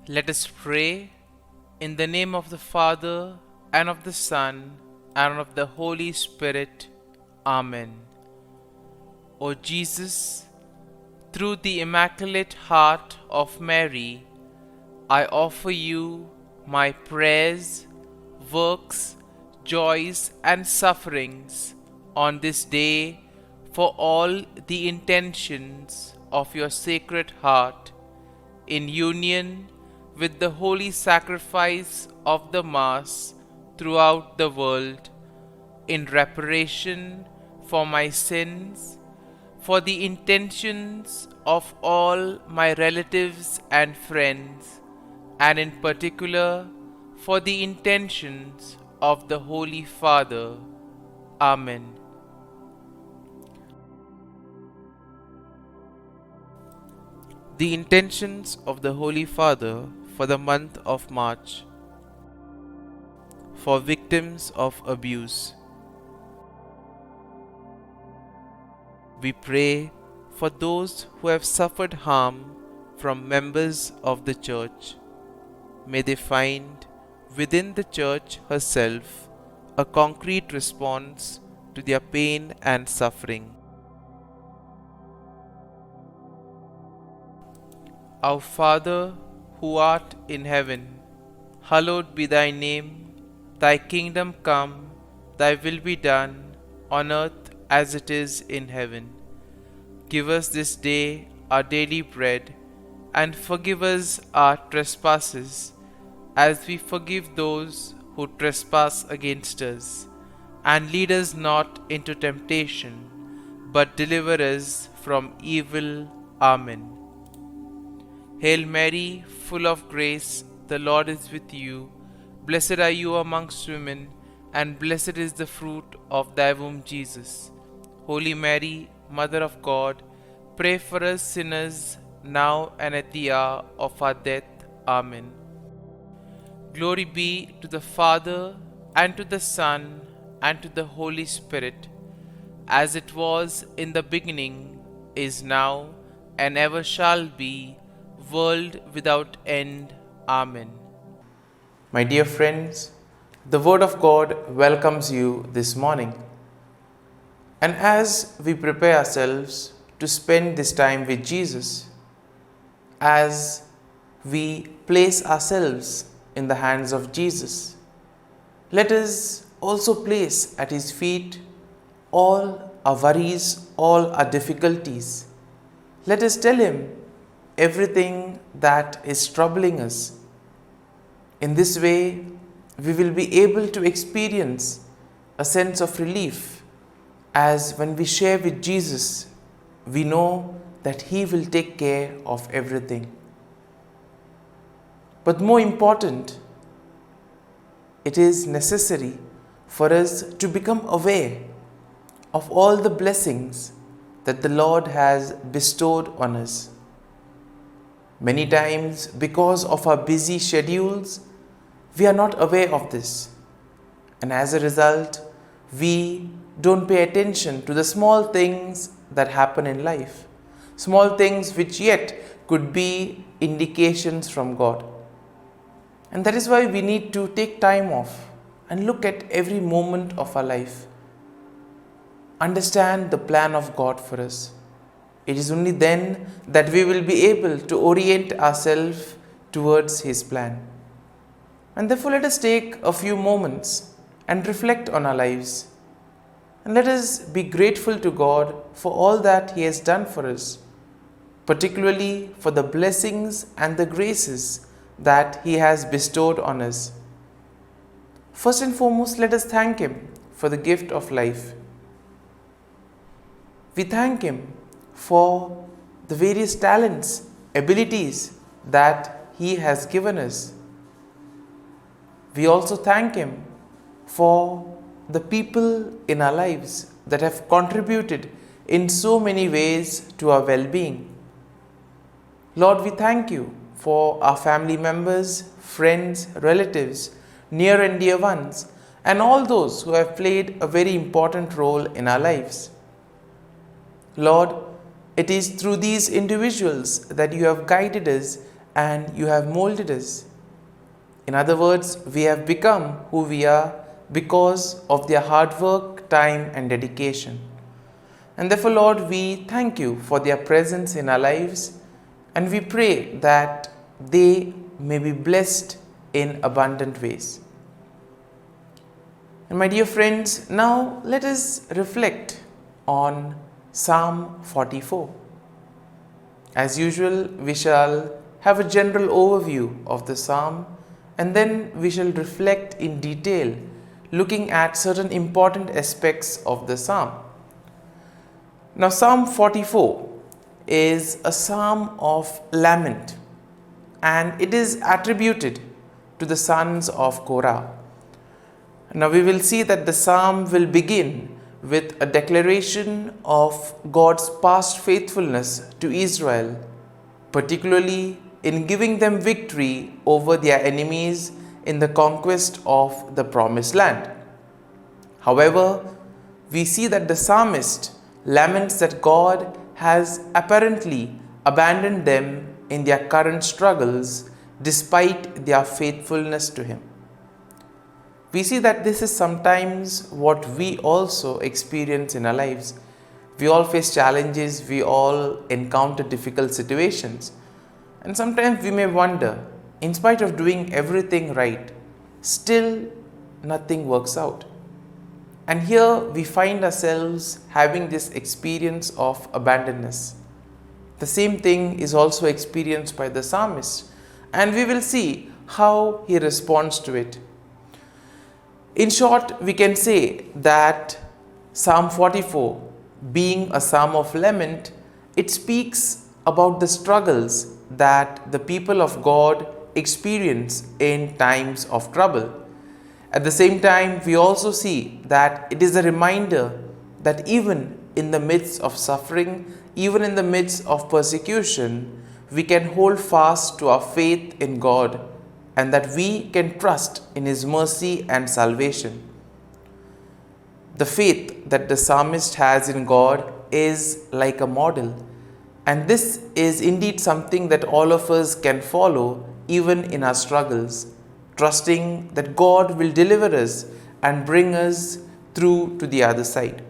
Let us pray in the name of the Father, and of the Son, and of the Holy Spirit. Amen. O Jesus, through the Immaculate Heart of Mary, I offer you my prayers, works, joys, and sufferings on this day for all the intentions of your Sacred Heart, in union with the holy sacrifice of the Mass throughout the world, in reparation for my sins, for the intentions of all my relatives and friends, and in particular for the intentions of the Holy Father. Amen. The intentions of the Holy Father for the month of March. For victims of abuse. We pray for those who have suffered harm from members of the Church. May they find within the Church herself a concrete response to their pain and suffering. Our Father, who art in heaven, hallowed be thy name. Thy kingdom come, thy will be done, on earth as it is in heaven. Give us this day our daily bread, and forgive us our trespasses, as we forgive those who trespass against us. And lead us not into temptation, but deliver us from evil. Amen. Hail Mary, full of grace, the Lord is with you. Blessed are you amongst women, and blessed is the fruit of thy womb, Jesus. Holy Mary, Mother of God, pray for us sinners, now and at the hour of our death. Amen. Glory be to the Father, and to the Son, and to the Holy Spirit, as it was in the beginning, is now, and ever shall be, world without end. Amen. My dear friends, the Word of God welcomes you this morning. And as we prepare ourselves to spend this time with Jesus, as we place ourselves in the hands of Jesus, let us also place at His feet all our worries, all our difficulties. Let us tell Him everything that is troubling us. In this way, we will be able to experience a sense of relief, as when we share with Jesus, we know that He will take care of everything. But more important, it is necessary for us to become aware of all the blessings that the Lord has bestowed on us. Many times, because of our busy schedules, we are not aware of this. And as a result, we don't pay attention to the small things that happen in life. Small things which yet could be indications from God. And that is why we need to take time off and look at every moment of our life. Understand the plan of God for us. It is only then that we will be able to orient ourselves towards His plan. And therefore, let us take a few moments and reflect on our lives. And let us be grateful to God for all that He has done for us, particularly for the blessings and the graces that He has bestowed on us. First and foremost, let us thank Him for the gift of life. We thank Him for the various talents, abilities that He has given us. We also thank Him for the people in our lives that have contributed in so many ways to our well-being. Lord, we thank You for our family members, friends, relatives, near and dear ones, and all those who have played a very important role in our lives. Lord, it is through these individuals that You have guided us and you have molded us. In other words, we have become who we are because of their hard work, time, and dedication. And therefore, Lord, we thank you for their presence in our lives, and we pray that they may be blessed in abundant ways. And my dear friends, now let us reflect on Psalm 44. As usual, we shall have a general overview of the psalm, and then we shall reflect in detail, looking at certain important aspects of the psalm. Now, Psalm 44 is a psalm of lament, and it is attributed to the sons of Korah. Now, we will see that the psalm will begin with a declaration of God's past faithfulness to Israel, particularly in giving them victory over their enemies in the conquest of the promised land. However, we see that the psalmist laments that God has apparently abandoned them in their current struggles despite their faithfulness to Him. We see that this is sometimes what we also experience in our lives. We all face challenges, we all encounter difficult situations, and sometimes we may wonder, in spite of doing everything right, still nothing works out. And here we find ourselves having this experience of abandonness. The same thing is also experienced by the psalmist, and we will see how he responds to it. In short, we can say that Psalm 44, being a psalm of lament, it speaks about the struggles that the people of God experience in times of trouble. At the same time, we also see that it is a reminder that even in the midst of suffering, even in the midst of persecution, we can hold fast to our faith in God, and that we can trust in His mercy and salvation. The faith that the psalmist has in God is like a model, and this is indeed something that all of us can follow even in our struggles, trusting that God will deliver us and bring us through to the other side.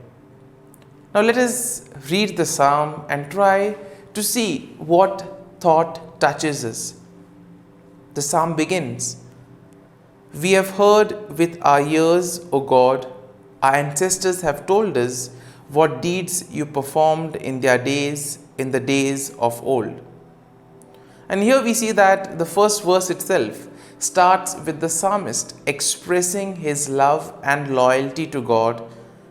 Now let us read the psalm and try to see what thought touches us. The psalm begins, "We have heard with our ears, O God, our ancestors have told us what deeds you performed in their days, in the days of old." And here we see that the first verse itself starts with the psalmist expressing his love and loyalty to God,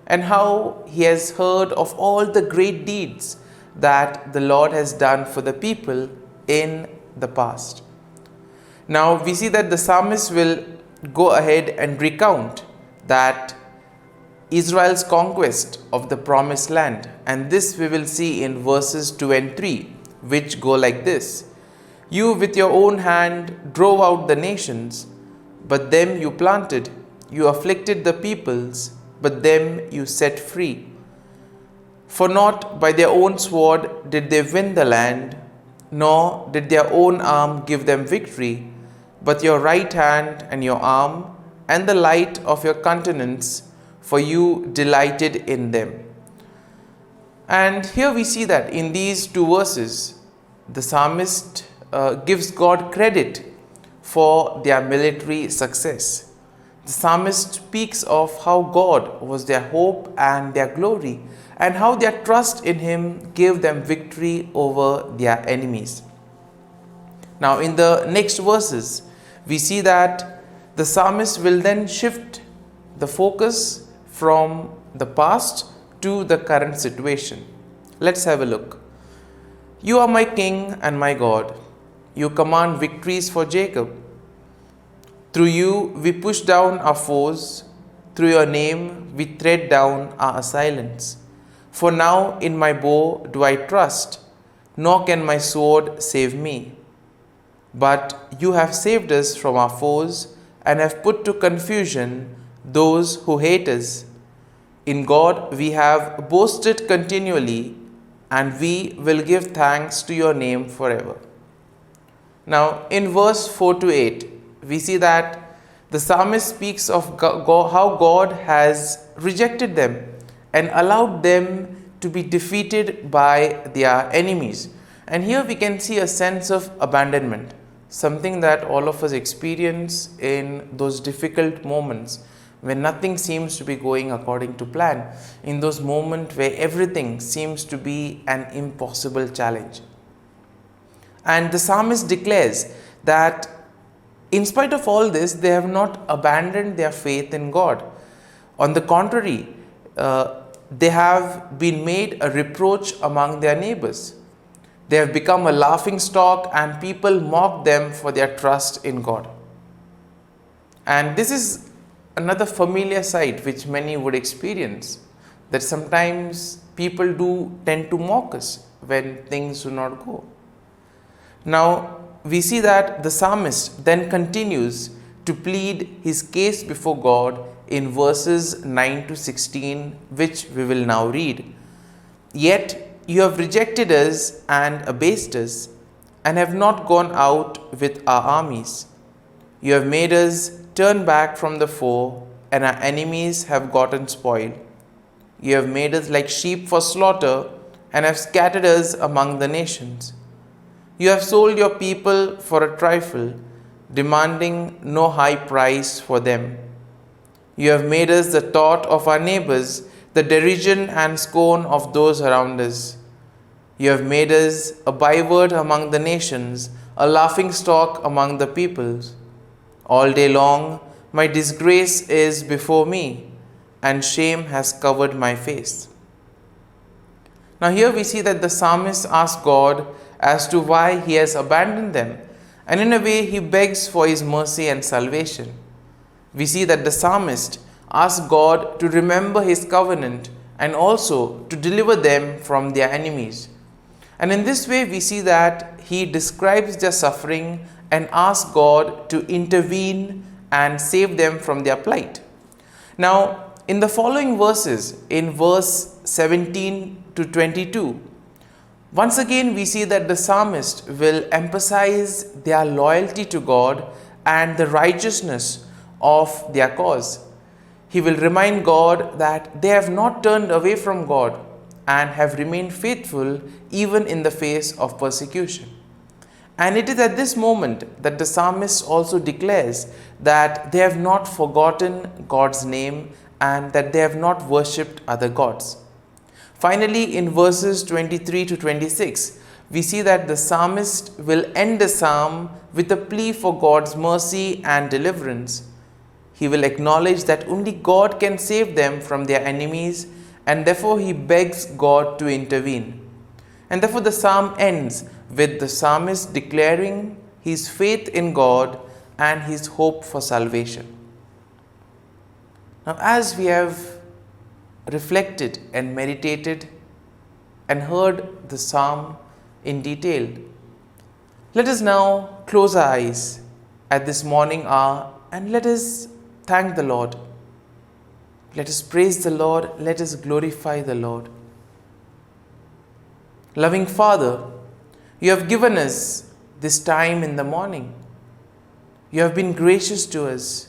and how he has heard of all the great deeds that the Lord has done for the people in the past. Now we see that the psalmist will go ahead and recount that Israel's conquest of the promised land, and this we will see in verses 2 and 3, which go like this: "You with your own hand drove out the nations, but them you planted. You afflicted the peoples, but them you set free. For not by their own sword did they win the land, nor did their own arm give them victory, but your right hand and your arm, and the light of your countenance, for you delighted in them." And here we see that in these two verses, the psalmist gives God credit for their military success. The psalmist speaks of how God was their hope and their glory, and how their trust in Him gave them victory over their enemies. Now in the next verses, we see that the psalmist will then shift the focus from the past to the current situation. Let's have a look. "You are my King and my God. You command victories for Jacob. Through you we push down our foes. Through your name we tread down our assailants. For now in my bow do I trust, nor can my sword save me. But you have saved us from our foes, and have put to confusion those who hate us. In God we have boasted continually, and we will give thanks to your name forever." Now, in verse 4 to 8, we see that the psalmist speaks of how God has rejected them and allowed them to be defeated by their enemies. And here we can see a sense of abandonment, something that all of us experience in those difficult moments when nothing seems to be going according to plan, in those moments where everything seems to be an impossible challenge. And the psalmist declares that in spite of all this, they have not abandoned their faith in God. On the contrary, they have been made a reproach among their neighbors. They have become a laughing stock, and people mock them for their trust in God. And this is another familiar sight which many would experience, that sometimes people do tend to mock us when things do not go. Now, we see that the psalmist then continues to plead his case before God in verses 9 to 16, which we will now read. Yet you have rejected us and abased us, and have not gone out with our armies. You have made us turn back from the foe, and our enemies have gotten spoil. You have made us like sheep for slaughter, and have scattered us among the nations. You have sold your people for a trifle, demanding no high price for them. You have made us the thought of our neighbors, the derision and scorn of those around us. You have made us a byword among the nations, a laughing stock among the peoples. All day long my disgrace is before me, and shame has covered my face. Now here we see that the psalmist asks God as to why he has abandoned them, and in a way he begs for his mercy and salvation. We see that the psalmist asks God to remember his covenant and also to deliver them from their enemies. And in this way we see that he describes their suffering and asks God to intervene and save them from their plight. Now, in the following verses, in verse 17 to 22, once again we see that the psalmist will emphasize their loyalty to God and the righteousness of their cause. He will remind God that they have not turned away from God and have remained faithful even in the face of persecution. And it is at this moment that the psalmist also declares that they have not forgotten God's name and that they have not worshipped other gods. Finally, in verses 23 to 26, we see that the psalmist will end the psalm with a plea for God's mercy and deliverance. He will acknowledge that only God can save them from their enemies, and therefore he begs God to intervene. And therefore the psalm ends with the psalmist declaring his faith in God and his hope for salvation. Now, as we have reflected and meditated and heard the psalm in detail, let us now close our eyes at this morning hour and let us thank the Lord. Let us praise the Lord. Let us glorify the Lord. Loving Father, you have given us this time in the morning. You have been gracious to us.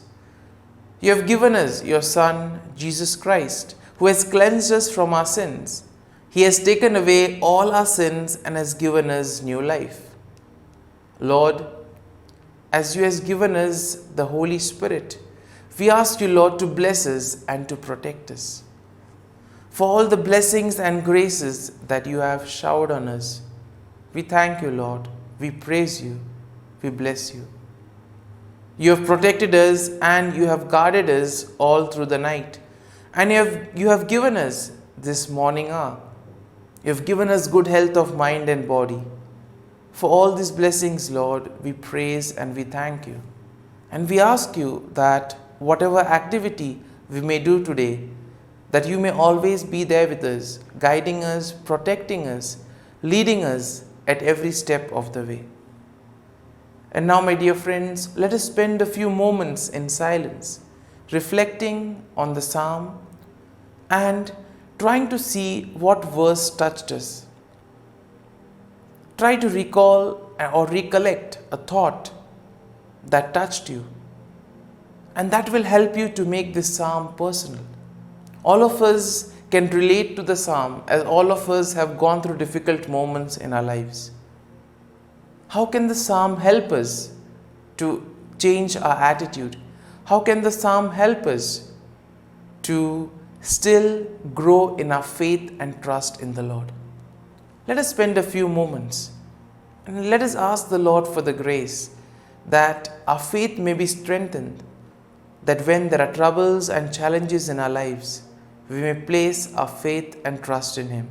You have given us your Son, Jesus Christ, who has cleansed us from our sins. He has taken away all our sins and has given us new life. Lord, as you have given us the Holy Spirit, we ask you, Lord, to bless us and to protect us. For all the blessings and graces that you have showered on us, we thank you, Lord. We praise you. We bless you. You have protected us and you have guarded us all through the night. And you have given us this morning hour. You have given us good health of mind and body. For all these blessings, Lord, we praise and we thank you. And we ask you that whatever activity we may do today, that you may always be there with us, guiding us, protecting us, leading us at every step of the way. And now, my dear friends, let us spend a few moments in silence, reflecting on the psalm and trying to see what verse touched us. Try to recall or recollect a thought that touched you. And that will help you to make this psalm personal. All of us can relate to the psalm, as all of us have gone through difficult moments in our lives. How can the psalm help us to change our attitude? How can the psalm help us to still grow in our faith and trust in the Lord? Let us spend a few moments and let us ask the Lord for the grace that our faith may be strengthened, that when there are troubles and challenges in our lives, we may place our faith and trust in Him.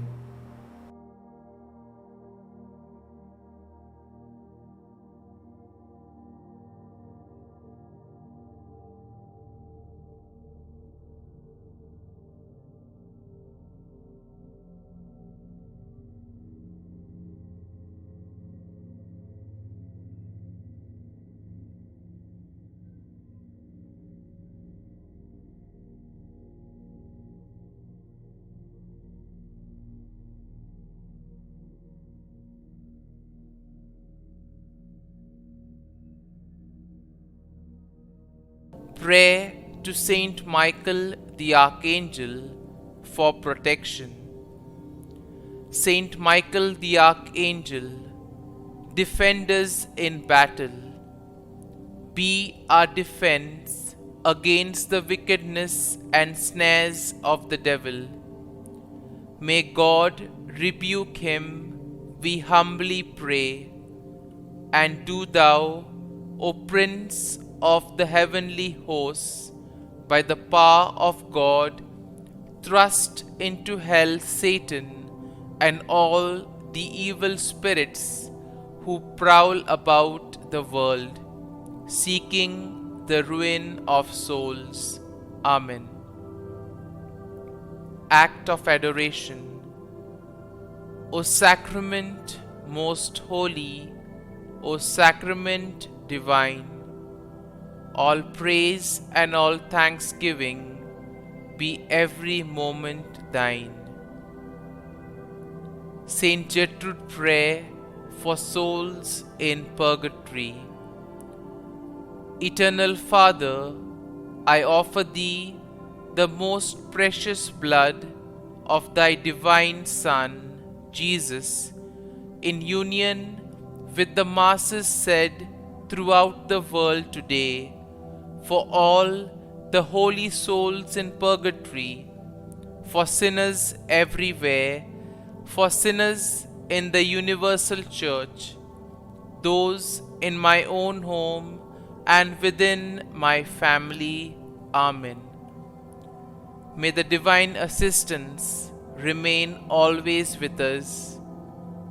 Prayer to Saint Michael the Archangel for protection. Saint Michael the Archangel, defend us in battle. Be our defense against the wickedness and snares of the devil. May God rebuke him, we humbly pray. And do thou, O Prince of the heavenly hosts, by the power of God, thrust into hell Satan and all the evil spirits who prowl about the world, seeking the ruin of souls. Amen. Act of Adoration. O Sacrament most holy, O Sacrament divine, all praise and all thanksgiving be every moment thine. Saint Gertrude Prayer for souls in purgatory. Eternal Father, I offer Thee the most precious blood of Thy divine Son, Jesus, in union with the masses said throughout the world today, for all the holy souls in purgatory, for sinners everywhere, for sinners in the universal church, those in my own home and within my family. Amen. May the divine assistance remain always with us,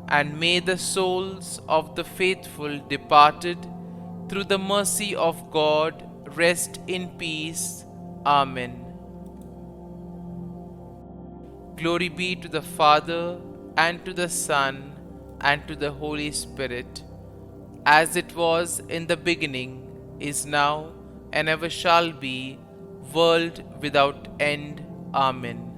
and may the souls of the faithful departed through the mercy of God rest in peace. Amen. Glory be to the Father, and to the Son, and to the Holy Spirit, as it was in the beginning, is now, and ever shall be, world without end. Amen.